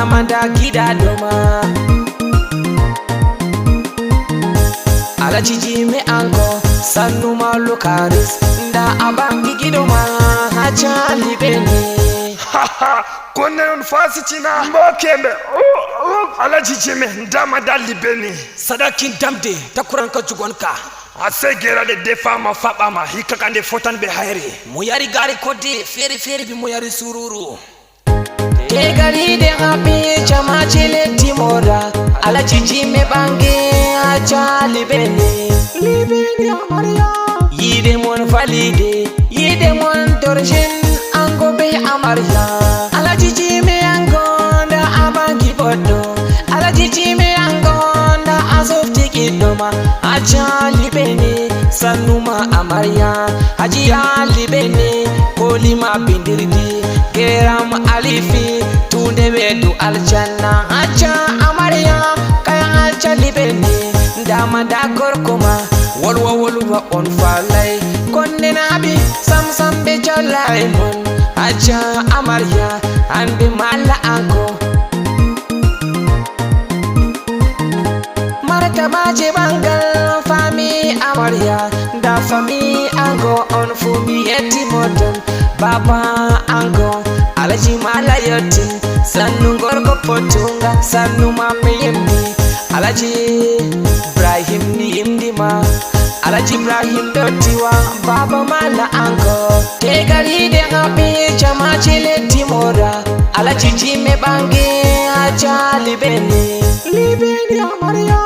Damanda gida doma Alaji Jimmy anko Sannu Malukaris Da abangi gidoma Hacha libeni Kone unfasi na mbokembe Alaji Jimmy Damanda libeni Sadakin damde Takuranka jugonka Ase gera de defa ma faba ma hika kande fotan be hairi Muyari gari kodi feri bi muyari sururu Te gari de hapi chama chile timora Alaji Jimmy bange acha libeni amaria Yide mon valide Yide mon d'origine ango be amaria Alaji Jimmy ango da abangi bodo Alaji Jimmy ango da asof tikidoma Acha libeni sanuma amaria Hajiya libeni kolima bindirdi Geram alifi tunde wedu aljanna Acha amaria kaya acha libeni Dama da korkoma walwa on falai Konde nabi sam be jalai mon Acha amaria ande mala anko Martaba bangal fami amaria Da fami ango on fumi eti modern Baba ango alaji mala yotin Sannu gorgo potunga sannu mami yemni Alaji Ibrahim ni imdima Alaji Ibrahim dotiwa Baba mala ango Tegari de hapi chama chile timora Alaji Jimmy bange acha libeni amaria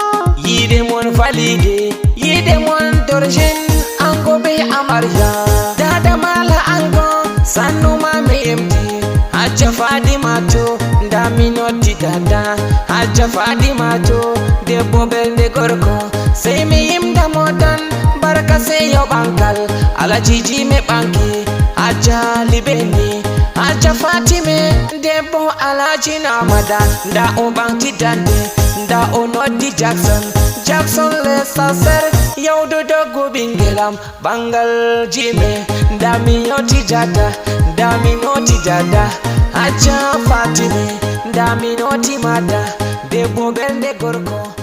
Yide mon valide Yide mon d'origine ango be amaria Dada mala ango Sannu mami emti Acha Fadima to Daminoti dada Acha Fadima to Debbo belde gorko Say me imda modan Baraka say yo bankal Alaji Jimmy banki Acha libeni Acha Fatime Debbo alaji namada Da o banki dande Da o nodi Jackson lesa ser Yaudo dogo bingelam Bangal Jimmy Daminoti jada Acha Fatime Daminoti mada Debbo belde gorko